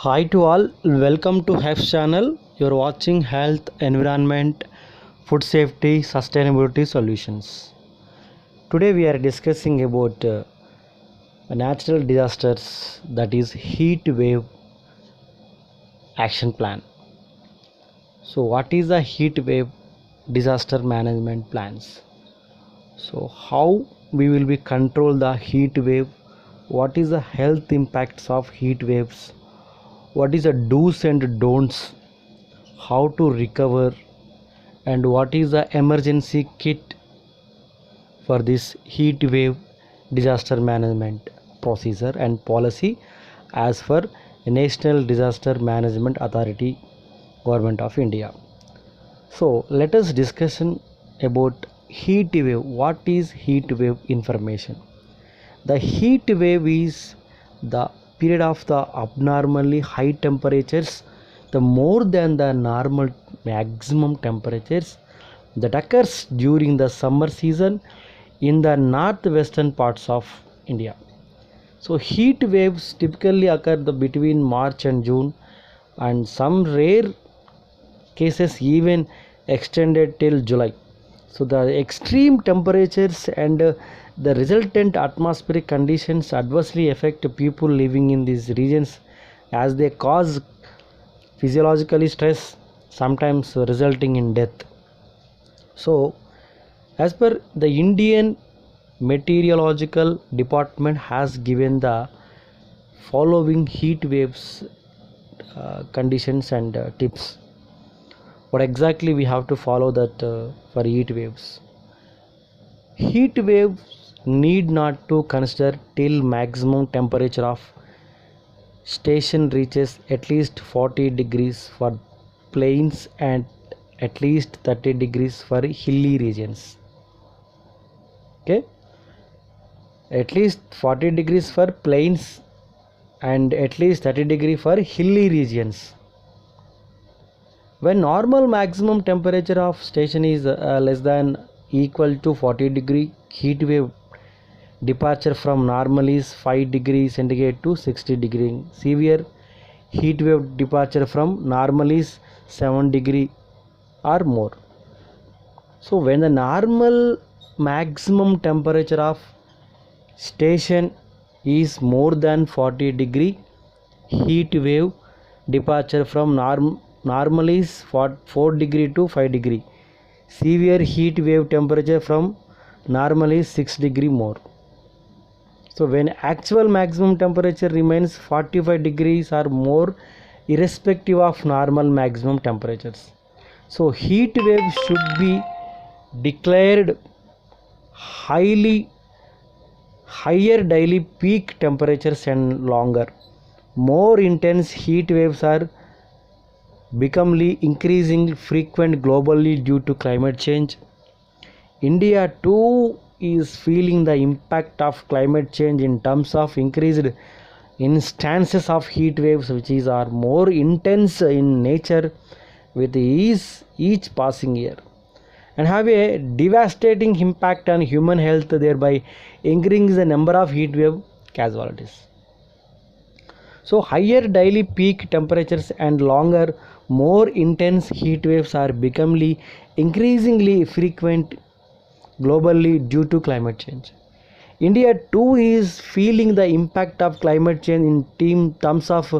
Hi to all, welcome to HEFS channel. You're watching Health, Environment, Food Safety, Sustainability Solutions. Today we are discussing about natural disasters, that is heat wave action plan. So what is the heat wave disaster management plans? So how we will be control the heat wave? What is the health impacts of heat waves? What is the do's and don'ts? How to recover, and what is the emergency kit for this heat wave disaster management procedure and policy as per National Disaster Management Authority, Government of India. So let us discussion about heat wave. What is heat wave information? The heat wave is the period of the abnormally high temperatures, the more than the normal maximum temperatures that occurs during the summer season in the northwestern parts of India. So heat waves typically occur between March and June, and some rare cases even extended till July. So the extreme temperatures and the resultant atmospheric conditions adversely affect people living in these regions, as they cause physiologically stress, sometimes resulting in death. So as per the Indian Meteorological Department has given the following heat waves conditions and tips. What exactly we have to follow that for heat waves? Heat waves need not to consider till maximum temperature of station reaches at least 40 degrees for plains and at least 30 degrees for hilly regions. Okay, at least 40 degrees for plains and at least 30 degrees for hilly regions. When normal maximum temperature of station is less than equal to 40 degree, heat wave departure from normal is 5 degrees centigrade to 60 degree. Severe heat wave departure from normal is 7 degree or more. So when the normal maximum temperature of station is more than 40 degree, heat wave departure from normal is 4 degree to 5 degree. Severe heat wave temperature from normal is 6 degree more. So when actual maximum temperature remains 45 degrees or more, irrespective of normal maximum temperatures. So heat wave should be declared higher daily peak temperatures and longer. More intense heat waves are becoming increasingly frequent globally due to climate change. India too is feeling the impact of climate change in terms of increased instances of heat waves, which are more intense in nature with each passing year, and have a devastating impact on human health, thereby increasing the number of heat wave casualties. So higher daily peak temperatures and longer, more intense heat waves are becoming increasingly frequent globally due to climate change. India too is feeling the impact of climate change in terms of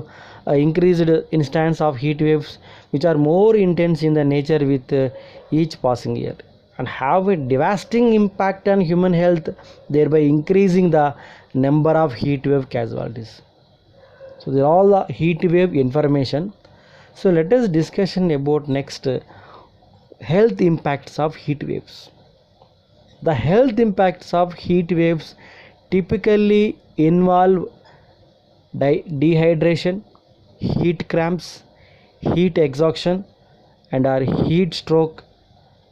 increased instance of heat waves, which are more intense in the nature with each passing year, and have a devastating impact on human health, thereby increasing the number of heat wave casualties. So these are all the heat wave information. So let us discussion about next health impacts of heat waves. The health impacts of heat waves typically involve dehydration, heat cramps, heat exhaustion, and are heat stroke.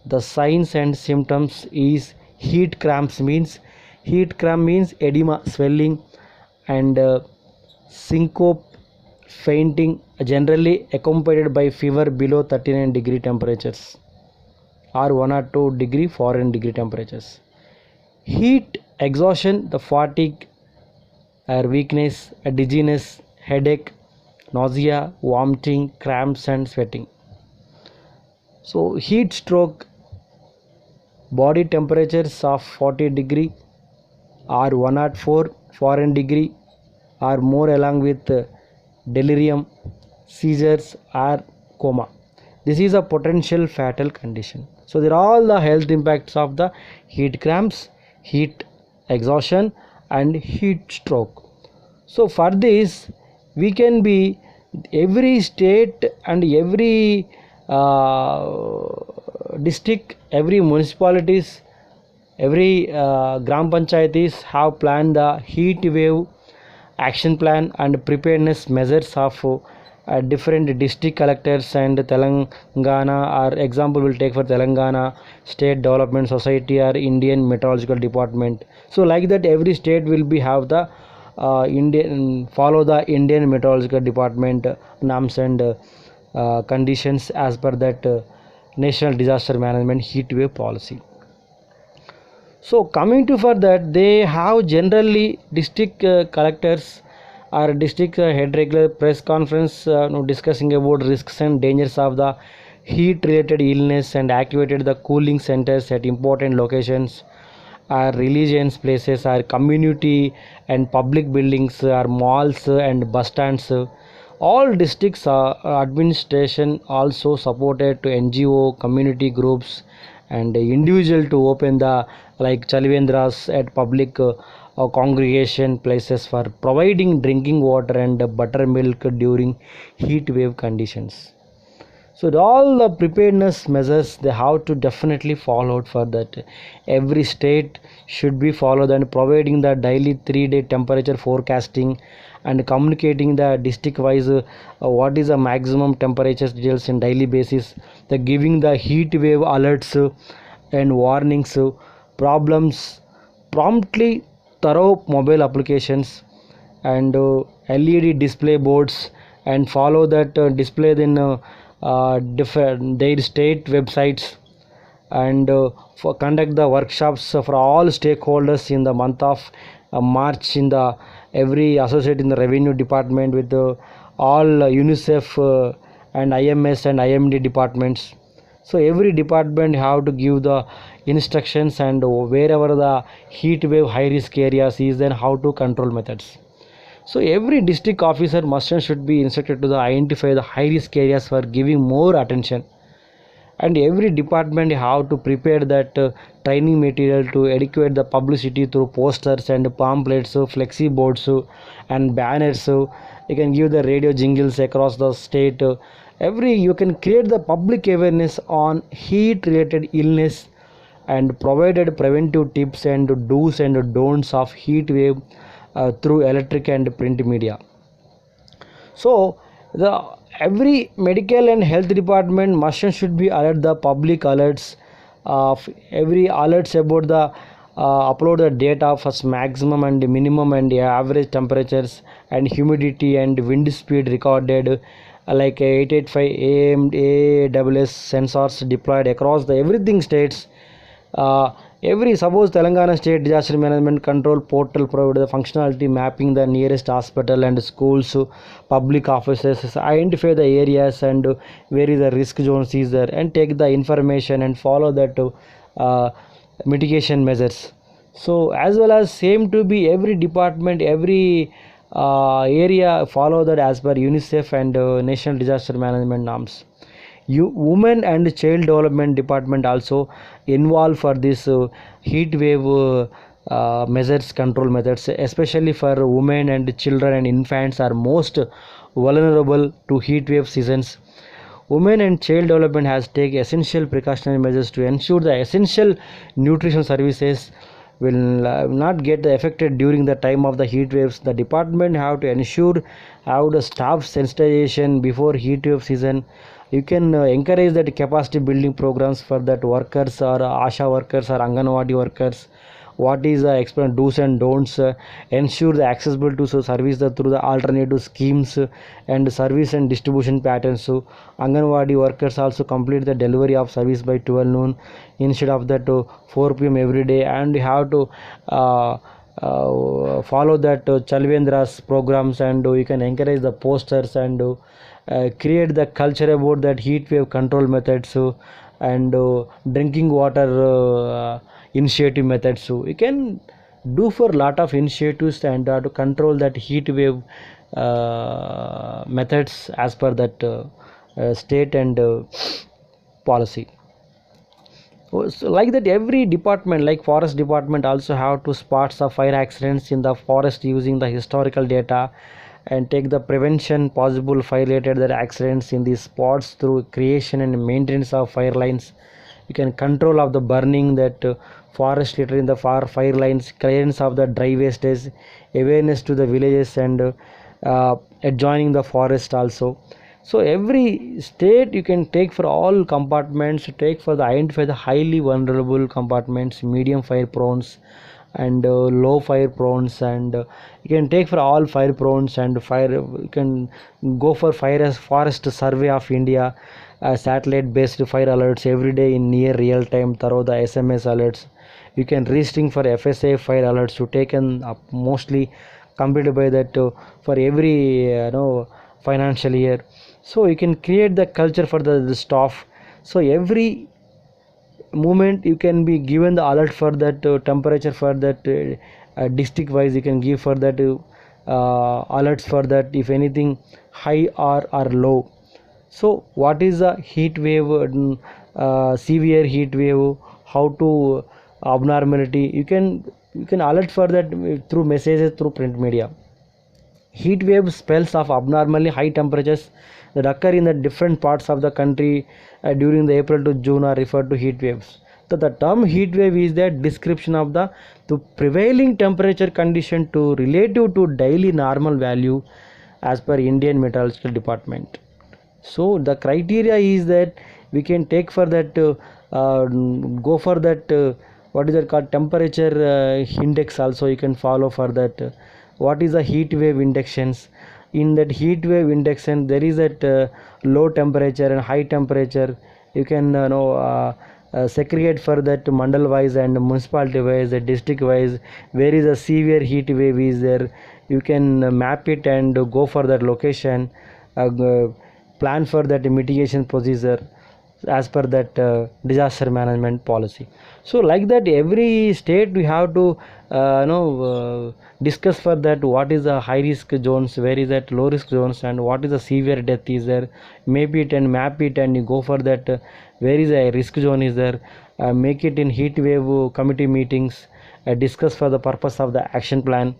The signs and symptoms is heat cramps means edema, swelling, and syncope, fainting, generally accompanied by fever below 39 degree temperatures or 1 or 2 degree foreign degree temperatures. Heat exhaustion, the fatigue or weakness, a dizziness, headache, nausea, vomiting, cramps and sweating. So heat stroke, body temperatures of 40 degree or 104 foreign degree or more, along with delirium, seizures or coma. This is a potential fatal condition. So there are all the health impacts of the heat cramps, heat exhaustion and heat stroke. So for this we can be every state and every district, every municipalities, every gram panchayatis have planned the heat wave action plan and preparedness measures of different district collectors and Telangana, or example will take for Telangana State Development Society or Indian Meteorological Department. So like that every state will be have the follow the Indian Meteorological Department norms and conditions as per that National Disaster Management Heat Wave Policy. So coming to for that, they have generally district collectors or district head regular press conference discussing about risks and dangers of the heat related illness and activated the cooling centers at important locations or religions places or community and public buildings or malls and bus stands. All districts administration also supported to NGO community groups and individual to open the like Chalivendras at public congregation places for providing drinking water and buttermilk during heat wave conditions. So all the preparedness measures they have to definitely followed for that. Every state should be followed and providing the daily 3-day temperature forecasting and communicating the district wise what is the maximum temperatures details in daily basis. The giving the heat wave alerts and warnings, problems promptly, thorough mobile applications and LED display boards and follow that displayed in different their state websites and for conduct the workshops for all stakeholders in the month of March in the every associate in the revenue department with all UNICEF and IMS and IMD departments. So every department have to give the instructions and wherever the heat wave high risk areas is, then how to control methods. So every district officer must and should be instructed to identify the high risk areas for giving more attention, and every department have to prepare that training material to educate the publicity through posters and pamphlets, flexi boards and banners. You can give the radio jingles across the state. Every you can create the public awareness on heat related illness and provided preventive tips and do's and don'ts of heat wave through electric and print media. So the every medical and health department must and should be alert the public alerts of every alerts about the upload the data of maximum and minimum and average temperatures and humidity and wind speed recorded like 885 AM AWS sensors deployed across the everything states. Every suppose Telangana State Disaster Management Control Portal provide the functionality mapping the nearest hospital and schools, public offices, identify the areas and where is the risk zones is there, and take the information and follow that mitigation measures. So as well as same to be every department, every area follow that as per UNICEF and National Disaster Management norms. Women and Child Development Department also involved for this heat wave measures control methods, especially for women and children and infants are most vulnerable to heat wave seasons. Women and Child Development has taken essential precautionary measures to ensure the essential nutrition services will not get affected during the time of the heat waves. The department have to ensure how the staff sensitization before heat wave season. You can encourage that capacity building programs for that workers or ASHA workers or Anganwadi workers. What is the explain do's and don'ts, ensure the accessible to service through the alternative schemes and service and distribution patterns. So Anganwadi workers also complete the delivery of service by 12 noon instead of that 4 p.m. every day, and you have to follow that Chalvendra's programs, and you can encourage the posters, and create the culture about that heat wave control methods, and drinking water initiative methods. So you can do for lot of initiatives, and to control that heat wave methods as per that state and policy. So like that, every department like forest department also have to spots of fire accidents in the forest using the historical data, and take the prevention possible fire related that accidents in these spots through creation and maintenance of fire lines. You can control of the burning that forest litter in the fire lines, clearance of the dry wastage, awareness to the villages, and adjoining the forest also. So every state you can take for all compartments, take for the identify the highly vulnerable compartments, medium fire prones, and low fire prones, and you can take for all fire prones and fire. You can go for fire as forest survey of India, satellite based fire alerts every day in near real time through the SMS alerts. You can restring for FSA fire alerts to taken up mostly completed by that for every financial year. So you can create the culture for the staff. So every moment you can be given the alert for that temperature for that district wise. You can give for that alerts for that if anything high or low. So what is the heat wave, severe heat wave, how to abnormality, you can alert for that through messages through print media. Heat wave spells of abnormally high temperatures that occur in the different parts of the country during the April to June are referred to heat waves. So the term heat wave is the description of the prevailing temperature condition to relative to daily normal value as per Indian Meteorological Department. So the criteria is that we can take for that go for that what is that called temperature index also. You can follow for that what is the heat wave indexes. In that heat wave index, and there is that low temperature and high temperature. You can segregate for that mandal wise and municipality wise, the district wise, where is a severe heat wave is there. You can map it and go for that location, plan for that mitigation procedure as per that disaster management policy. So like that, every state we have to discuss for that what is the high risk zones, where is that low risk zones, and what is the severe death is there. Maybe it and map it, and you go for that where is a risk zone is there. Make it in heat wave committee meetings, discuss for the purpose of the action plan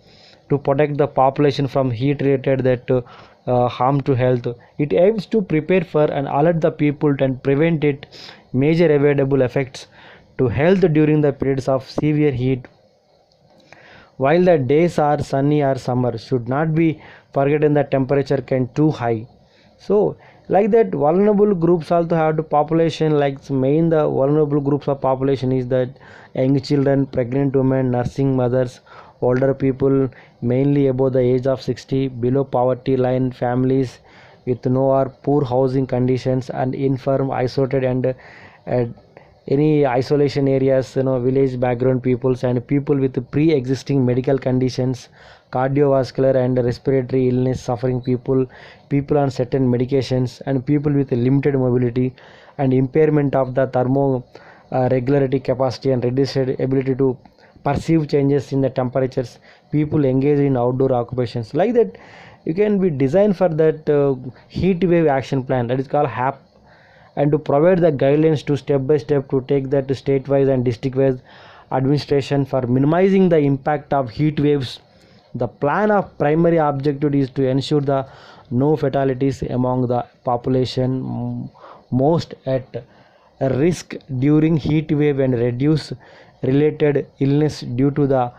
to protect the population from heat related that harm to health. It aims to prepare for and alert the people and prevent it major avoidable effects to health during the periods of severe heat. While the days are sunny or summer, should not be forgotten that temperature can too high. So like that, vulnerable groups also have the population, like main the vulnerable groups of population is that young children, pregnant women, nursing mothers, older people mainly above the age of 60, below poverty line families with no or poor housing conditions, and infirm, isolated, and any isolation areas, village background peoples, and people with pre-existing medical conditions, cardiovascular and respiratory illness suffering people on certain medications, and people with limited mobility and impairment of the thermo regularity capacity and reduced ability to perceive changes in the temperatures, people engaged in outdoor occupations. Like that, you can be designed for that heat wave action plan, that is called HAP, and to provide the guidelines to step by step to take that state wise and district wise administration for minimizing the impact of heat waves. The plan of primary objective is to ensure the no fatalities among the population most at risk during heat wave, and reduce related illness due to the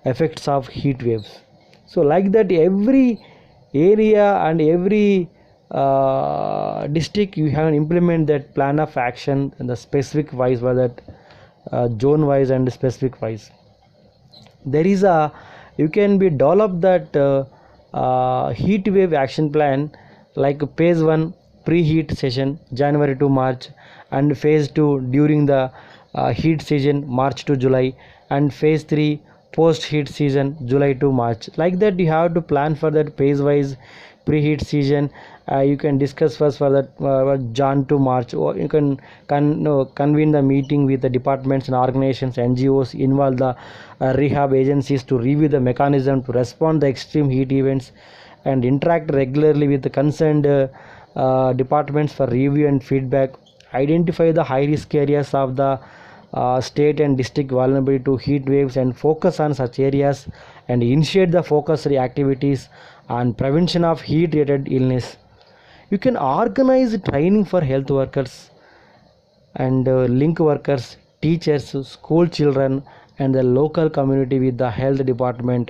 effects of heat waves. So like that, every area and every district you have implement that plan of action and the specific wise for that zone wise and specific wise. There is a you can be develop that heat wave action plan, like phase 1 preheat session January to March, and phase 2 during the heat season March to July, and phase 3 post heat season July to March. Like that you have to plan for that phase wise preheat season. You can discuss first for that Jan to March, or you can convene the meeting with the departments and organizations, NGOs, involve the rehab agencies to review the mechanism to respond the extreme heat events, and interact regularly with the concerned departments for review and feedback. Identify the high risk areas of the state and district vulnerability to heat waves and focus on such areas, and initiate the focused activities on prevention of heat related illness. You can organize training for health workers and link workers, teachers, school children, and the local community with the health department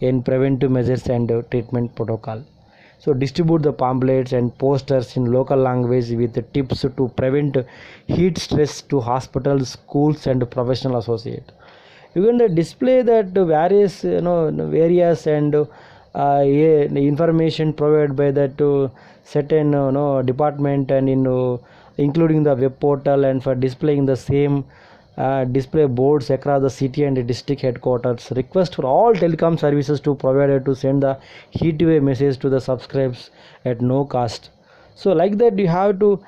in preventive measures and treatment protocol. So distribute the pamphlets and posters in local language with the tips to prevent heat stress to hospitals, schools, and professional associate. You can display that various various and information provided by that certain department, and including the web portal, and for displaying the same display boards across the city and district headquarters. Request for all telecom services to provider to send the heat wave message to the subscribers at no cost. So like that you have to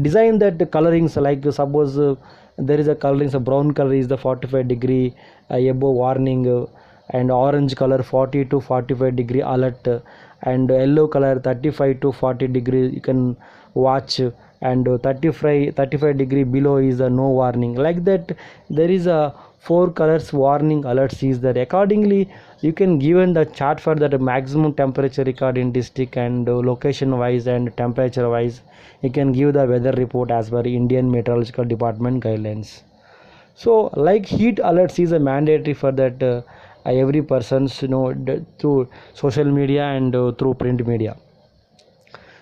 design that colorings, like suppose there is a coloring, so brown color is the 45-degree above warning, and orange color 40 to 45-degree alert, and yellow color 35 to 40-degree you can watch, and 35-degree below is a no warning. Like that there is a 4 colors warning alerts is there. Accordingly you can given the chart for that maximum temperature record in district and location wise and temperature wise. You can give the weather report as per Indian Meteorological Department guidelines. So like heat alerts is a mandatory for that every person's through social media and through print media.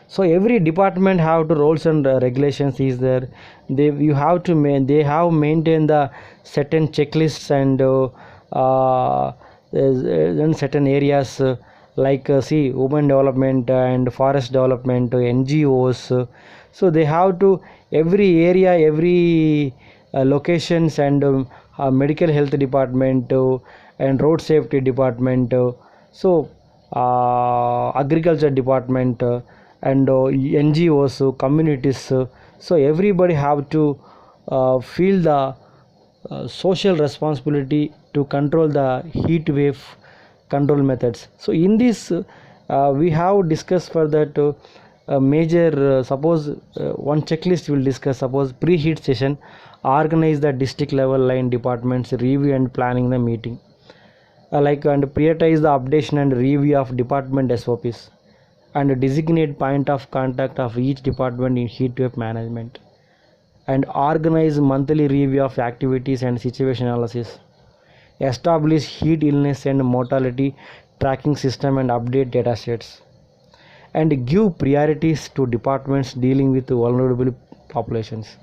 So every department have to rules and regulations is there. They have maintained the certain checklists and in certain areas like see women development and forest development, NGOs. So they have to every area, every locations, and medical health department and road safety department. So agriculture department and NGOs, communities. So everybody have to feel the social responsibility to control the heat wave control methods. So in this we have discussed for that major suppose one checklist will discuss. Suppose preheat session, organize the district level line departments, review and planning the meeting, and prioritize the updation and review of department SOPs, and designate point of contact of each department in heat wave management, and organize monthly review of activities and situation analysis, establish heat illness and mortality tracking system and update data sets, and give priorities to departments dealing with vulnerable populations,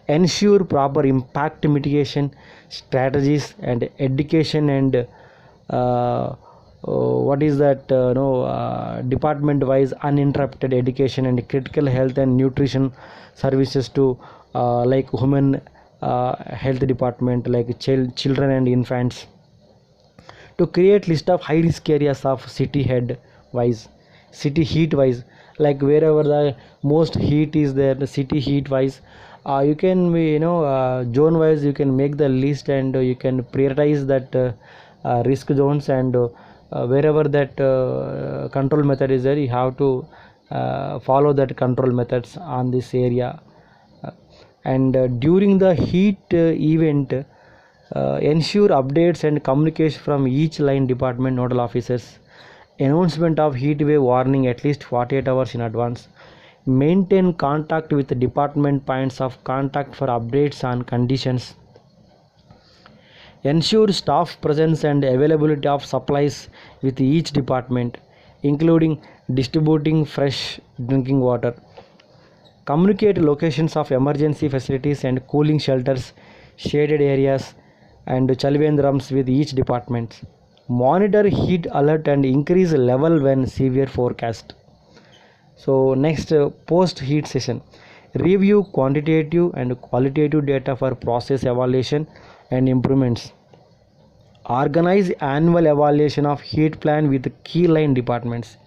ensure proper impact mitigation strategies and education and what is that department wise uninterrupted education and critical health and nutrition services to like human health department, like children and infants, to create list of high risk areas of city head wise, city heat wise, like wherever the most heat is there, the city heat wise you can zone wise you can make the list, and you can prioritize that risk zones, and wherever that control method is there, you have to follow that control methods on this area. And during the heat event, ensure updates and communication from each line department nodal officers, announcement of heat wave warning at least 48 hours in advance, maintain contact with the department points of contact for updates on conditions, ensure staff presence and availability of supplies with each department, including distributing fresh drinking water, communicate locations of emergency facilities and cooling shelters, shaded areas, and chalvendrums with each department, monitor heat alert and increase level when severe forecast. So next post heat session, review quantitative and qualitative data for process evaluation and improvements. Organize annual evaluation of heat plan with key line departments,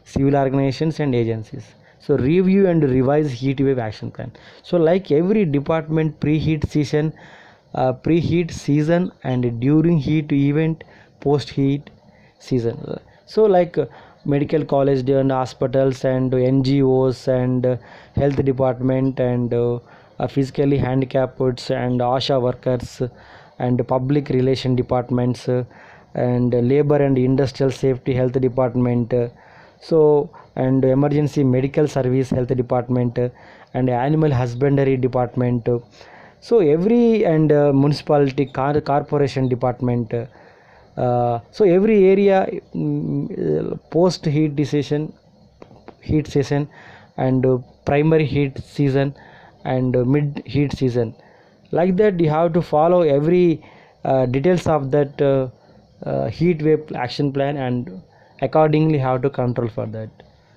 civil organizations and agencies. So review and revise heat wave action plan. So like every department preheat season and during heat event, post heat season. So like medical college and hospitals and NGOs and health department and physically handicapped and ASHA workers and public relation departments and labor and industrial safety health department, so and emergency medical service health department and animal husbandry department, so every and municipality corporation department, so every area post heat session and primary heat season and mid heat season. Like that you have to follow every details of that heat wave action plan and accordingly have to control for that.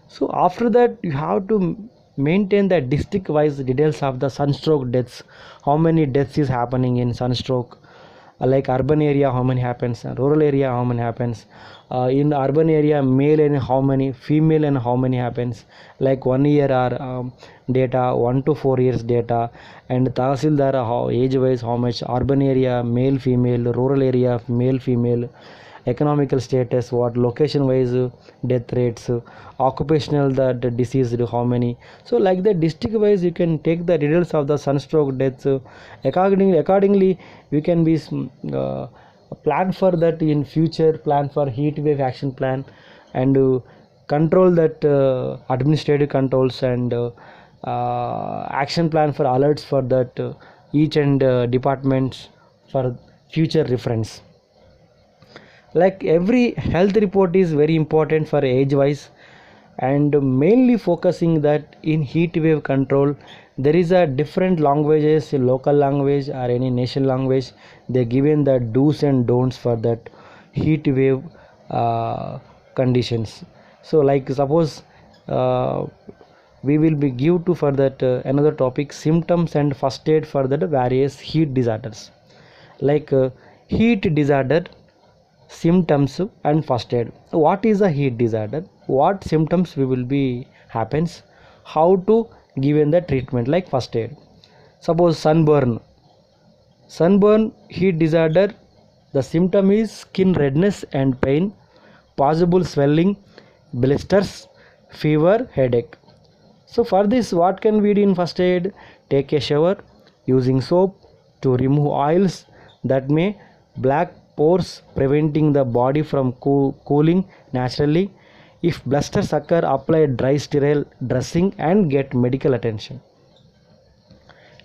So after that you have to maintain the district wise details of the sunstroke deaths, how many deaths is happening in sunstroke, like urban area how many happens, rural area how many happens, in urban area male and how many, female and how many happens, like 1 year or data, 1 to 4 years data, and tahsildar how age wise how much, urban area male female, rural area male female, economical status what, location wise death rates, occupational the disease how many. So like that district wise you can take the details of the sunstroke deaths, accordingly we can be plan for that in future, plan for heat wave action plan and control that administrative controls and action plan for alerts for that each and departments for future reference. Like every health report is very important for age wise and mainly focusing that in heat wave control there is a different languages, local language or any national language, they given the do's and don'ts for that heat wave conditions. So like suppose we will be give to for that another topic, symptoms and first aid for that various heat disorders. Like heat disorder, symptoms and first aid. What is a heat disorder, what symptoms we will be happens, how to given the treatment, like first aid. Suppose sunburn heat disorder, the symptom is skin redness and pain, possible swelling, blisters, fever, headache. So for this what can we do in first aid, take a shower using soap to remove oils that may black pores, preventing the body from cooling naturally. If blisters occur, apply dry sterile dressing and get medical attention.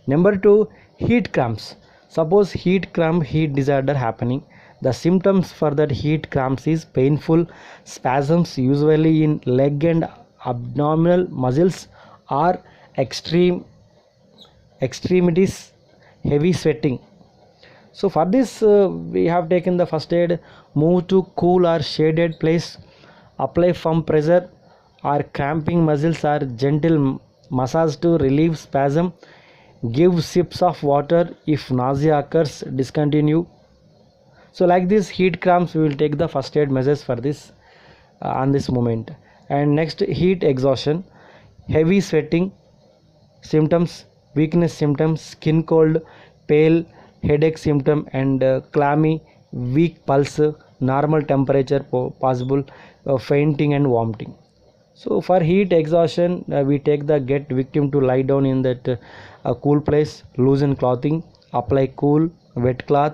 Number 2, heat cramps. Suppose heat cramp, heat disorder happening. The symptoms for that heat cramps is painful spasms usually in leg and abdominal muscles or extremities, heavy sweating. So for this we have taken the first aid, move to cool or shaded place, apply firm pressure or cramping muscles or gentle massage to relieve spasm, give sips of water, if nausea occurs discontinue. So like this heat cramps we will take the first aid measures for this on this moment. And next, heat exhaustion, heavy sweating symptoms, weakness symptoms, skin cold, pale, headache symptom and clammy, weak pulse, normal temperature possible, fainting and vomiting. So for heat exhaustion we take the get victim to lie down in that cool place, loosen clothing, apply cool wet cloth,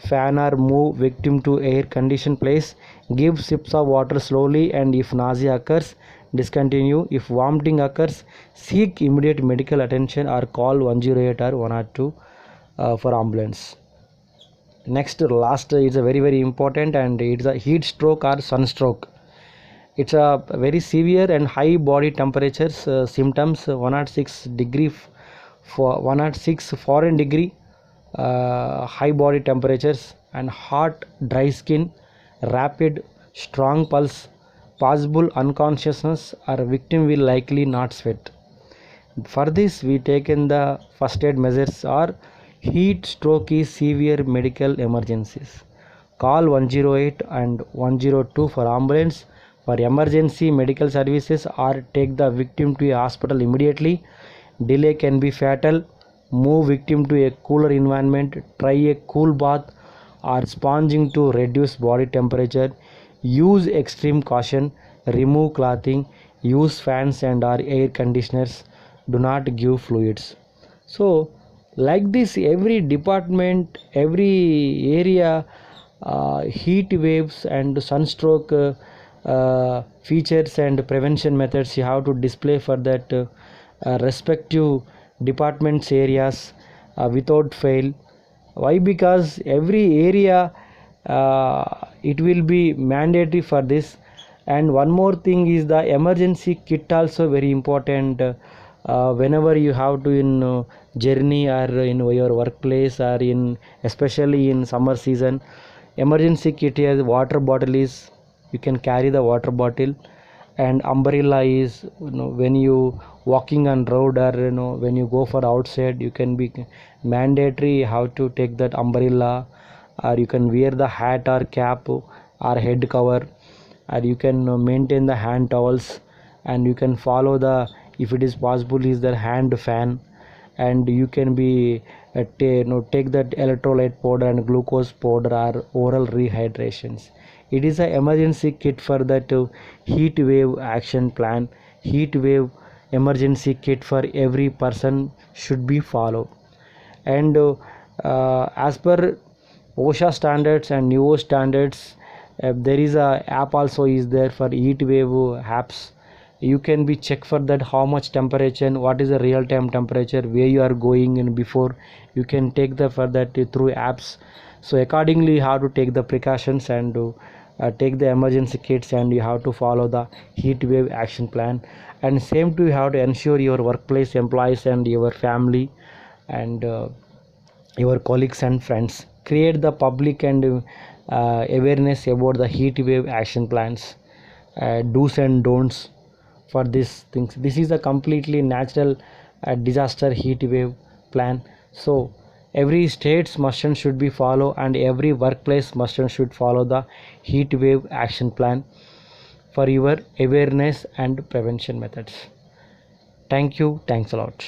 fan or move victim to air conditioned place, give sips of water slowly, and if nausea occurs discontinue. If vomiting occurs, seek immediate medical attention or call 108 or 102 for ambulance. Next, last is a very important, and it's a heat stroke or sunstroke. It's a very severe and high body temperatures, symptoms 106 degree for 106 foreign degree, high body temperatures and hot dry skin, rapid strong pulse, possible unconsciousness, or victim will likely not sweat. For this we taken the first aid measures are Heat stroke is severe medical emergencies. Call 108 and 102 for ambulance for emergency medical services, or take the victim to a hospital immediately. Delay can be fatal. Move victim to a cooler environment. Try a cool bath or sponging to reduce body temperature. Use extreme caution. Remove clothing. Use fans and or air conditioners. Do not give fluids. So like this, every department, every area, heat waves and sunstroke features and prevention methods you have to display for that respective departments areas without fail. Why? Because every area it will be mandatory for this. And one more thing is the emergency kit also very important. Whenever you have to in journey or in your workplace or in especially in summer season, emergency kit is water bottle is, you can carry the water bottle, and umbrella is, when you walking on road or when you go for outside, you can be mandatory how to take that umbrella, or you can wear the hat or cap or head cover, or you can maintain the hand towels, and you can follow the, if it is possible, is the hand fan, and you can be take that electrolyte powder and glucose powder or oral rehydrations. It is an emergency kit for that heat wave action plan. Heat wave emergency kit for every person should be followed. And as per OSHA standards and NEWO standards, there is a app also is there for heat wave apps. You can be check for that how much temperature and what is the real time temperature where you are going, and before you can take the for that through apps. So accordingly you have to take the precautions and take the emergency kits, and you have to follow the heat wave action plan. And same to, you have to ensure your workplace employees and your family and your colleagues and friends create the public and awareness about the heat wave action plans, do's and don'ts for these things. This is a completely natural disaster heat wave plan. So every states must and should be follow, and every workplace must and should follow the heat wave action plan for your awareness and prevention methods. Thank you. Thanks a lot.